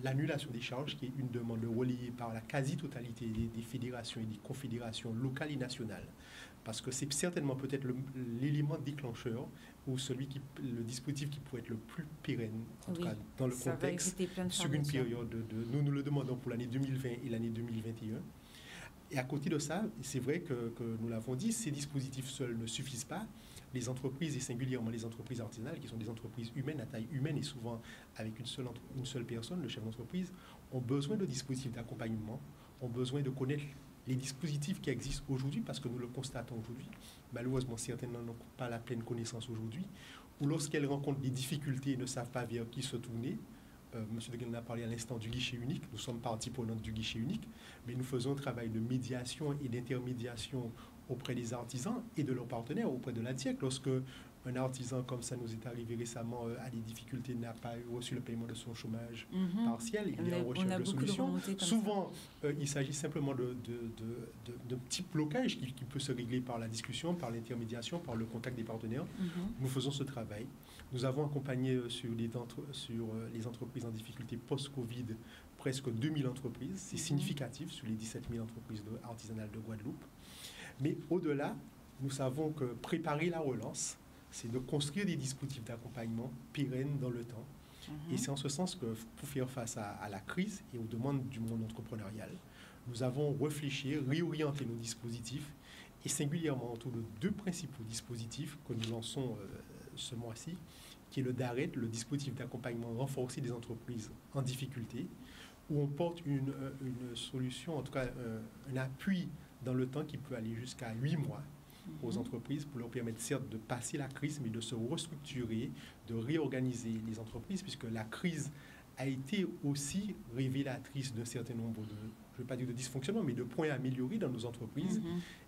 l'annulation des charges, qui est une demande relayée par la quasi-totalité des fédérations et des confédérations locales et nationales. Parce que c'est certainement peut-être l'élément déclencheur ou le dispositif qui pourrait être le plus pérenne, en tout cas dans le contexte, sur une période nous le demandons pour l'année 2020 et l'année 2021. Et à côté de ça, c'est vrai que nous l'avons dit, ces dispositifs seuls ne suffisent pas. Les entreprises, et singulièrement les entreprises artisanales, qui sont des entreprises humaines, à taille humaine et souvent avec une seule personne, le chef d'entreprise, ont besoin de dispositifs d'accompagnement, ont besoin de connaître les dispositifs qui existent aujourd'hui, parce que nous le constatons aujourd'hui. Malheureusement, certaines n'en ont pas la pleine connaissance aujourd'hui, ou lorsqu'elles rencontrent des difficultés et ne savent pas vers qui se tourner. M. de Galland a parlé à l'instant du guichet unique. Nous sommes partie prenante du guichet unique, mais nous faisons un travail de médiation et d'intermédiation auprès des artisans et de leurs partenaires, auprès de l'ADIEC. Lorsque un artisan, comme ça nous est arrivé récemment, a des difficultés, n'a pas reçu le paiement de son chômage partiel, il y a une recherche de solutions. Souvent, il s'agit simplement de petits blocages qui peut se régler par la discussion, par l'intermédiation, par le contact des partenaires. Nous faisons ce travail. Nous avons accompagné sur les entreprises en difficulté post-Covid presque 2000 entreprises. C'est significatif sur les 17 000 entreprises artisanales de Guadeloupe. Mais au-delà, nous savons que préparer la relance, c'est de construire des dispositifs d'accompagnement pérennes dans le temps. Et c'est en ce sens que pour faire face à la crise et aux demandes du monde entrepreneurial, nous avons réfléchi, réorienté nos dispositifs et singulièrement autour de deux principaux dispositifs que nous lançons ce mois-ci, qui est le DARET, le dispositif d'accompagnement renforcé des entreprises en difficulté, où on porte une solution, en tout cas un appui dans le temps qui peut aller jusqu'à 8 mois aux entreprises pour leur permettre certes de passer la crise, mais de se restructurer, de réorganiser les entreprises, puisque la crise a été aussi révélatrice d'un certain nombre je ne veux pas dire de dysfonctionnements, mais de points à améliorer dans nos entreprises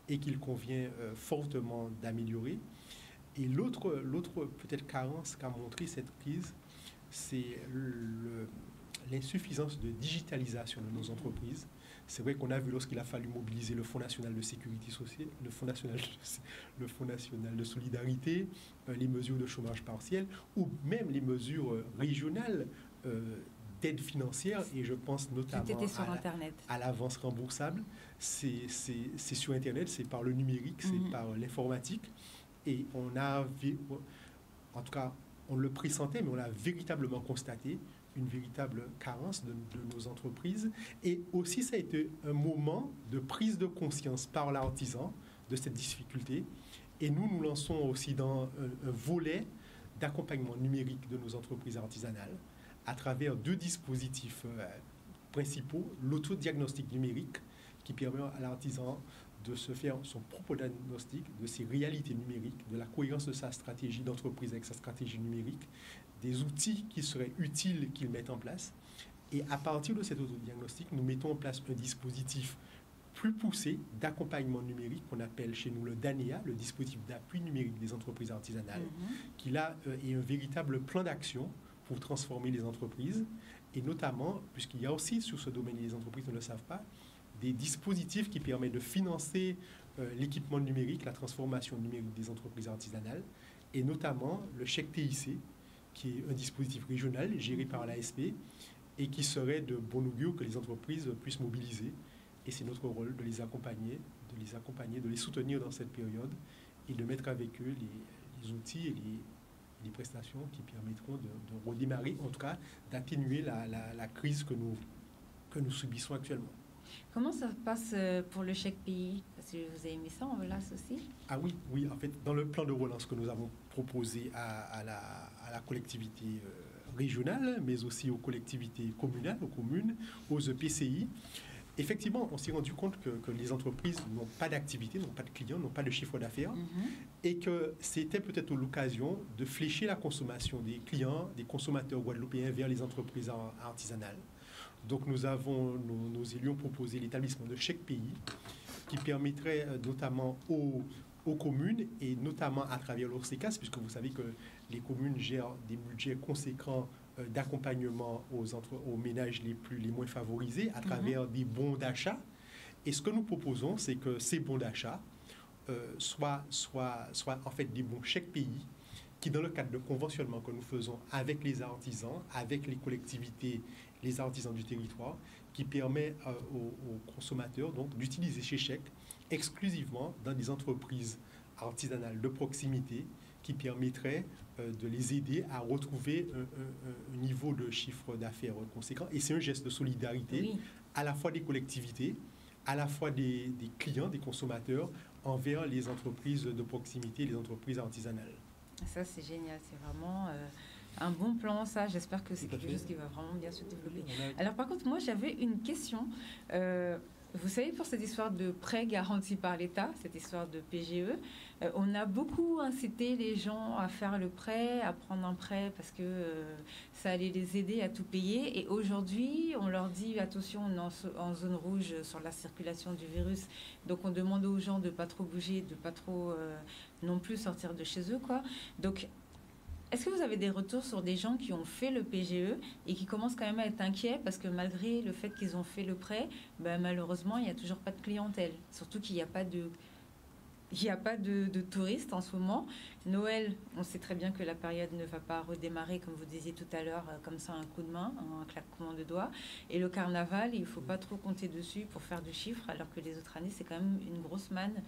et qu'il convient fortement d'améliorer. Et l'autre peut-être carence qu'a montré cette crise, c'est l'insuffisance de digitalisation de nos entreprises. C'est vrai qu'on a vu lorsqu'il a fallu mobiliser le Fonds national de sécurité sociale, le Fonds national de solidarité, les mesures de chômage partiel ou même les mesures régionales d'aide financière, et je pense notamment à l'avance remboursable. C'est sur Internet, c'est par le numérique, c'est par l'informatique. Et en tout cas, on le pressentait, mais on l'a véritablement constaté, une véritable carence de nos entreprises. Et aussi, ça a été un moment de prise de conscience par l'artisan de cette difficulté. Et nous lançons aussi dans un volet d'accompagnement numérique de nos entreprises artisanales à travers deux dispositifs principaux. L'autodiagnostic numérique qui permet à l'artisan de se faire son propre diagnostic de ses réalités numériques, de la cohérence de sa stratégie d'entreprise avec sa stratégie numérique, des outils qui seraient utiles qu'ils mettent en place. Et à partir de cet autodiagnostic, nous mettons en place un dispositif plus poussé d'accompagnement numérique qu'on appelle chez nous le DANEA, le dispositif d'appui numérique des entreprises artisanales, qui là est un véritable plan d'action pour transformer les entreprises, et notamment, puisqu'il y a aussi sur ce domaine, les entreprises ne le savent pas, des dispositifs qui permettent de financer l'équipement numérique, la transformation numérique des entreprises artisanales, et notamment le chèque TIC, qui est un dispositif régional géré par l'ASP, et qui serait de bon augure que les entreprises puissent mobiliser. Et c'est notre rôle de les accompagner, de les soutenir dans cette période et de mettre avec eux les outils et les prestations qui permettront de redémarrer, en tout cas d'atténuer la crise que nous subissons actuellement. Comment ça se passe pour le chèque pays? Parce que vous avez mis ça en place aussi? Ah oui, en fait, dans le plan de relance que nous avons proposé à la collectivité régionale, mais aussi aux collectivités communales, aux communes, aux EPCI, effectivement, on s'est rendu compte que les entreprises n'ont pas d'activité, n'ont pas de clients, n'ont pas de chiffre d'affaires, et que c'était peut-être l'occasion de flécher la consommation des clients, des consommateurs guadeloupéens vers les entreprises artisanales. Donc nos élus ont proposé l'établissement de chèques pays qui permettrait notamment aux communes, et notamment à travers l'ORCECAS, puisque vous savez que les communes gèrent des budgets conséquents d'accompagnement aux ménages les moins favorisés à travers des bons d'achat. Et ce que nous proposons, c'est que ces bons d'achat soient en fait des bons chèques pays qui, dans le cadre de conventionnement que nous faisons avec les artisans, avec les collectivités, les artisans du territoire, qui permet aux consommateurs donc d'utiliser ces chèques exclusivement dans des entreprises artisanales de proximité qui permettrait de les aider à retrouver un niveau de chiffre d'affaires conséquent. Et c'est un geste de solidarité à la fois des collectivités, à la fois des clients, des consommateurs, envers les entreprises de proximité, les entreprises artisanales. Ça, c'est génial. C'est vraiment un bon plan, ça. J'espère que c'est quelque chose qui va vraiment bien se développer. Alors, par contre, moi, j'avais une question. Vous savez, pour cette histoire de prêt garanti par l'État, cette histoire de PGE, on a beaucoup incité les gens à faire le prêt, à prendre un prêt parce que ça allait les aider à tout payer. Et aujourd'hui, on leur dit, attention, on est en zone rouge sur la circulation du virus. Donc, on demande aux gens de ne pas trop bouger, de ne pas trop non plus sortir de chez eux, quoi. Donc, est-ce que vous avez des retours sur des gens qui ont fait le PGE et qui commencent quand même à être inquiets parce que malgré le fait qu'ils ont fait le prêt, malheureusement, il n'y a toujours pas de clientèle. Surtout qu'il n'y a pas de touristes en ce moment. Noël, on sait très bien que la période ne va pas redémarrer, comme vous disiez tout à l'heure, comme ça, un coup de main, un claquement de doigts. Et le carnaval, il ne faut pas trop compter dessus pour faire du chiffre, alors que les autres années, c'est quand même une grosse manne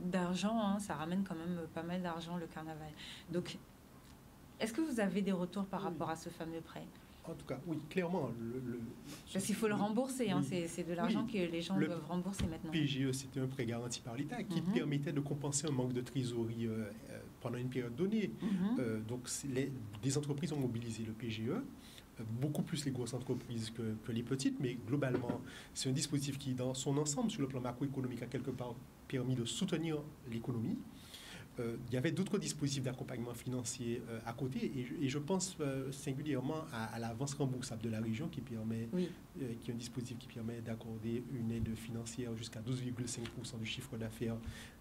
d'argent. Hein. Ça ramène quand même pas mal d'argent, le carnaval. Donc, est-ce que vous avez des retours par rapport à ce fameux prêt? En tout cas, oui, clairement. Parce qu'il faut le rembourser, hein, c'est de l'argent que les gens doivent rembourser maintenant. Le PGE, c'était un prêt garanti par l'État qui permettait de compenser un manque de trésorerie pendant une période donnée. Donc, des entreprises ont mobilisé le PGE, beaucoup plus les grosses entreprises que les petites, mais globalement, c'est un dispositif qui, dans son ensemble, sur le plan macroéconomique, a quelque part permis de soutenir l'économie. Il y avait d'autres dispositifs d'accompagnement financier à côté, et je pense singulièrement à l'avance remboursable de la région qui est un dispositif qui permet d'accorder une aide financière jusqu'à 12,5% du chiffre d'affaires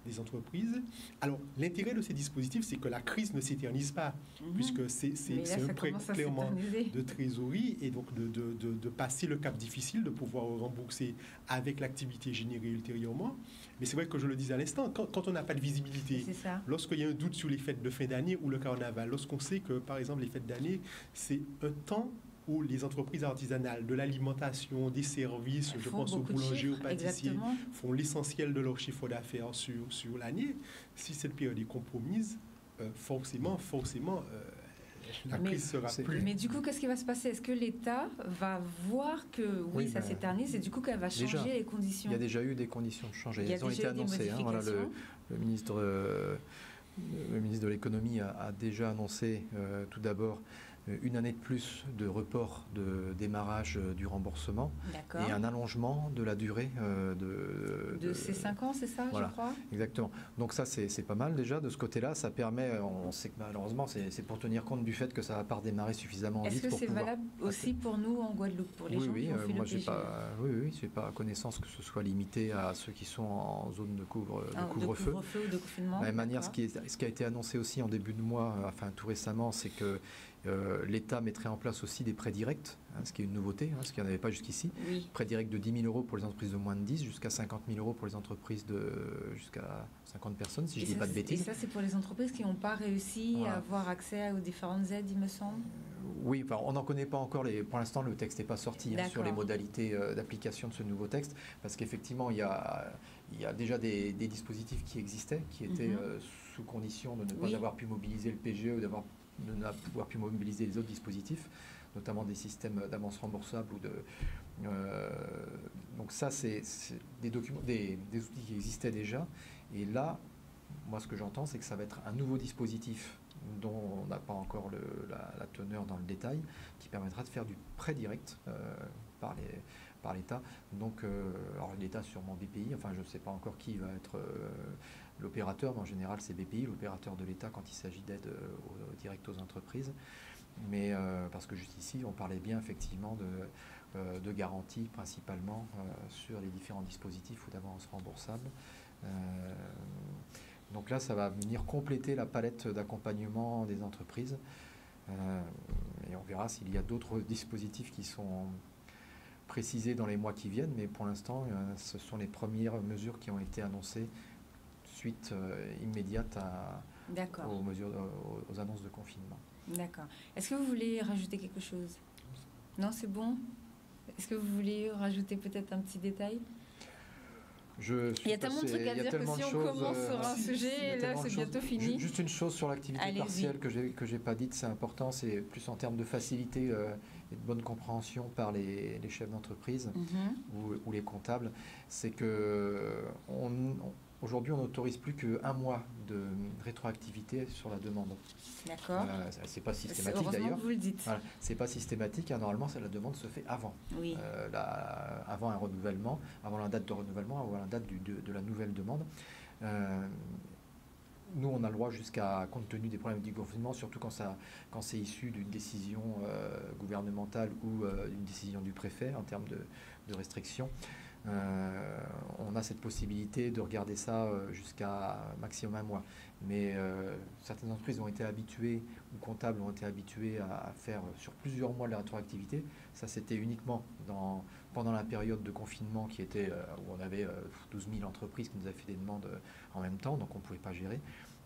des entreprises. Alors, l'intérêt de ces dispositifs, c'est que la crise ne s'éternise pas, puisque c'est un prêt clairement de trésorerie, et donc de passer le cap difficile, de pouvoir rembourser avec l'activité générée ultérieurement. Mais c'est vrai que je le disais à l'instant, quand on n'a pas de visibilité, lorsqu'il y a un doute sur les fêtes de fin d'année ou le carnaval, lorsqu'on sait que, par exemple, les fêtes d'année, c'est un temps où les entreprises artisanales de l'alimentation, des services, je pense aux boulangers, aux pâtissiers, font l'essentiel de leur chiffre d'affaires sur l'année. Si cette période est compromise, forcément, la crise sera plus... Mais du coup, qu'est-ce qui va se passer? Est-ce que l'État va voir que ça s'éternise et du coup qu'elle va changer les conditions? Il y a déjà eu des conditions de changer. Elles ont été annoncées. Le ministre de l'économie a déjà annoncé tout d'abord une année de plus de report de démarrage du remboursement et un allongement de la durée de ces 5 ans, c'est ça, voilà, je crois. Exactement. Donc ça, c'est pas mal déjà. De ce côté-là, ça permet, on sait que malheureusement, c'est pour tenir compte du fait que ça ne va pas redémarrer suffisamment vite. Est-ce que c'est valable aussi pour nous en Guadeloupe, pour les gens qui ont fait le PGE? Oui, je n'ai pas connaissance que ce soit limité à ceux qui sont en zone de couvre-feu. Ou de confinement. De la même manière, ce qui a été annoncé aussi en début de mois, enfin tout récemment, c'est que l'État mettrait en place aussi des prêts directs, ce qui est une nouveauté, ce qu'il n'y en avait pas jusqu'ici. Oui. Prêts directs de 10 000 € pour les entreprises de moins de 10, jusqu'à 50 000 € pour les entreprises de jusqu'à 50 personnes, si je ne dis pas de bêtises. Et ça, c'est pour les entreprises qui n'ont pas réussi à avoir accès aux différentes aides, il me semble. Oui, enfin, on n'en connaît pas encore. Pour l'instant, le texte n'est pas sorti sur les modalités d'application de ce nouveau texte, parce qu'effectivement, il y a déjà des dispositifs qui existaient, qui étaient sous condition de ne pas avoir pu mobiliser le PGE ou de ne pas pouvoir pu mobiliser les autres dispositifs, notamment des systèmes d'avance remboursable donc ça, c'est des outils qui existaient déjà. Et là, moi, ce que j'entends, c'est que ça va être un nouveau dispositif dont on n'a pas encore la teneur dans le détail, qui permettra de faire du prêt direct par l'État. Donc, alors l'État sûrement BPI, enfin je ne sais pas encore qui va être l'opérateur, mais en général c'est BPI, l'opérateur de l'État quand il s'agit d'aide directe aux entreprises. Mais parce que juste ici, on parlait bien effectivement de garantie principalement sur les différents dispositifs ou d'avance remboursable. Donc là, ça va venir compléter la palette d'accompagnement des entreprises. Et on verra s'il y a d'autres dispositifs qui sont précisés dans les mois qui viennent. Mais pour l'instant, ce sont les premières mesures qui ont été annoncées suite immédiate aux annonces de confinement. D'accord. Est-ce que vous voulez rajouter quelque chose? Non, c'est bon? Est-ce que vous voulez rajouter peut-être un petit détail? Il y a tellement de trucs à dire que si on commence sur un sujet, là c'est bientôt fini. Juste une chose sur l'activité partielle que j'ai pas dite, c'est important, c'est plus en termes de facilité et de bonne compréhension par les chefs d'entreprise ou les comptables, c'est que aujourd'hui on n'autorise plus qu'un mois de rétroactivité sur la demande. D'accord. C'est pas systématique d'ailleurs. Vous le dites. Voilà, c'est pas systématique. Normalement, la demande se fait avant. Oui. Avant un renouvellement, avant la date de renouvellement, avant la date de la nouvelle demande. Nous, on a le droit compte tenu des problèmes du confinement, surtout quand c'est issu d'une décision gouvernementale ou d'une décision du préfet en termes de restrictions. On a cette possibilité de regarder ça jusqu'à maximum un mois. Mais certaines entreprises ont été habituées, ou comptables ont été habitués à faire sur plusieurs mois de la rétroactivité. Ça, c'était uniquement pendant la période de confinement où on avait 12 000 entreprises qui nous avaient fait des demandes en même temps, donc on ne pouvait pas gérer.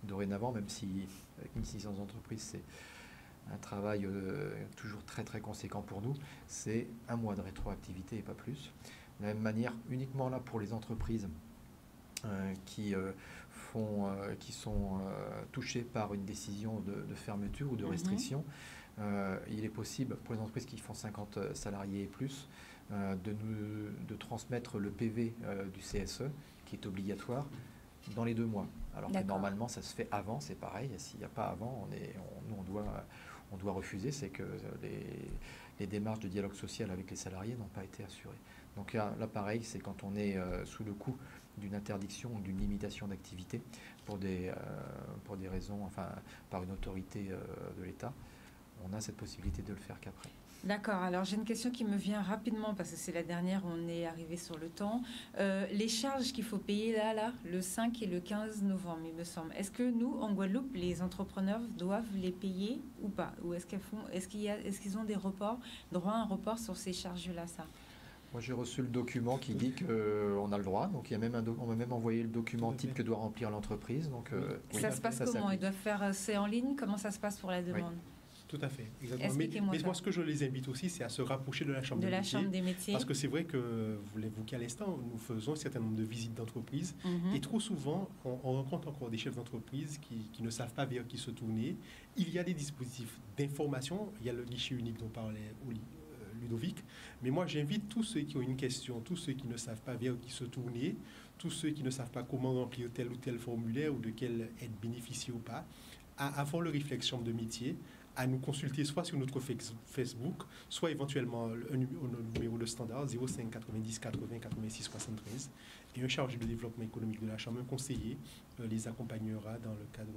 Dorénavant, même si avec 1600 entreprises, c'est un travail toujours très très conséquent pour nous, c'est un mois de rétroactivité et pas plus. De la même manière, uniquement là pour les entreprises qui sont touchées par une décision de fermeture ou de restriction, il est possible pour les entreprises qui font 50 salariés et plus de transmettre le PV du CSE qui est obligatoire dans les 2 mois. Alors que normalement ça se fait avant, c'est pareil. S'il n'y a pas avant, on doit refuser, c'est que les démarches de dialogue social avec les salariés n'ont pas été assurées. Donc là pareil, c'est quand on est sous le coup d'une interdiction ou d'une limitation d'activité pour des raisons, enfin par une autorité de l'État, on a cette possibilité de le faire qu'après. D'accord, alors j'ai une question qui me vient rapidement parce que c'est la dernière, on est arrivé sur le temps. Les charges qu'il faut payer là, le 5 et le 15 novembre, il me semble. Est-ce que nous, en Guadeloupe, les entrepreneurs doivent les payer ou pas? Ou est-ce qu'ils ont des reports, droit à un report sur ces charges-là, ça? Moi, j'ai reçu le document qui dit qu'on a le droit. Donc, on m'a même envoyé le document type que doit remplir l'entreprise. Donc, ça se passe comment? Ils doivent faire c'est en ligne? Comment ça se passe pour la demande? Tout à fait, exactement. Mais moi, ce que je les invite aussi, c'est à se rapprocher de la Chambre des métiers. Parce que c'est vrai que, vous l'évoquez à l'instant, nous faisons un certain nombre de visites d'entreprise. Et trop souvent, on rencontre encore des chefs d'entreprise qui ne savent pas vers qui se tourner. Il y a des dispositifs d'information. Il y a le guichet unique dont parlait Ludovic. Mais moi, j'invite tous ceux qui ont une question, tous ceux qui ne savent pas vers qui se tourner, tous ceux qui ne savent pas comment remplir tel ou tel formulaire ou de quelle aide bénéficier ou pas, à avoir le réflexe Chambre de métier, à nous consulter soit sur notre Facebook, soit éventuellement un numéro de standard 05 90 80 86 73. Et un chargé de développement économique de la Chambre, un conseiller, les accompagnera dans le cadre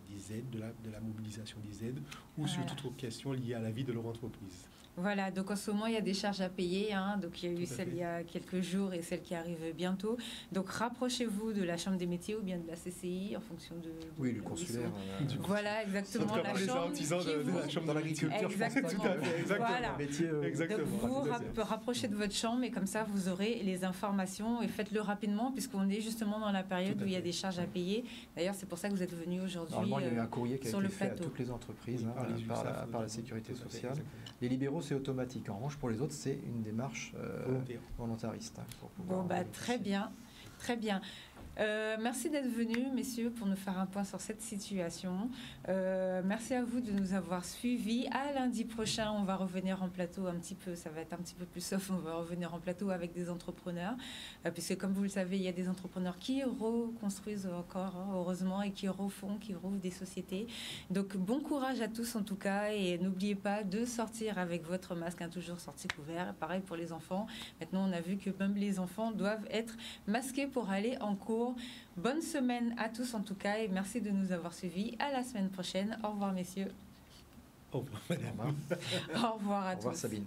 des aides, de la mobilisation des aides, ou sur toute autre question liée à la vie de leur entreprise. Voilà, donc en ce moment, il y a des charges à payer. Donc, il y a eu celle il y a quelques jours et celle qui arrive bientôt. Donc, rapprochez-vous de la Chambre des métiers ou bien de la CCI en fonction de... Oui, du consulaire. Voilà, exactement. La chambre de la Chambre de l'agriculture. Exactement. Tout à fait, exactement. Voilà. Exactement. Donc, vous rapprochez de votre chambre et comme ça, vous aurez les informations et faites-le rapidement puisqu'on est justement dans la période où il y a des charges à payer. D'ailleurs, c'est pour ça que vous êtes venu aujourd'hui Normalement, il y a eu un courrier qui a été fait à toutes les entreprises par la Sécurité sociale. Les libéraux, c'est automatique. En revanche, pour les autres, c'est une démarche volontariste. Très bien, très bien. Merci d'être venus, messieurs, pour nous faire un point sur cette situation. Merci à vous de nous avoir suivis. À lundi prochain, on va revenir en plateau un petit peu, ça va être un petit peu plus soft, on va revenir en plateau avec des entrepreneurs, puisque comme vous le savez, il y a des entrepreneurs qui reconstruisent encore, heureusement, et qui refont, qui rouvrent des sociétés. Donc, bon courage à tous en tout cas, et n'oubliez pas de sortir avec votre masque, toujours sorti couvert. Pareil pour les enfants. Maintenant, on a vu que même les enfants doivent être masqués pour aller en cours. Bonne semaine à tous en tout cas et merci de nous avoir suivis. À la semaine prochaine. Au revoir messieurs. Au revoir madame. Au revoir à tous. Au revoir Sabine.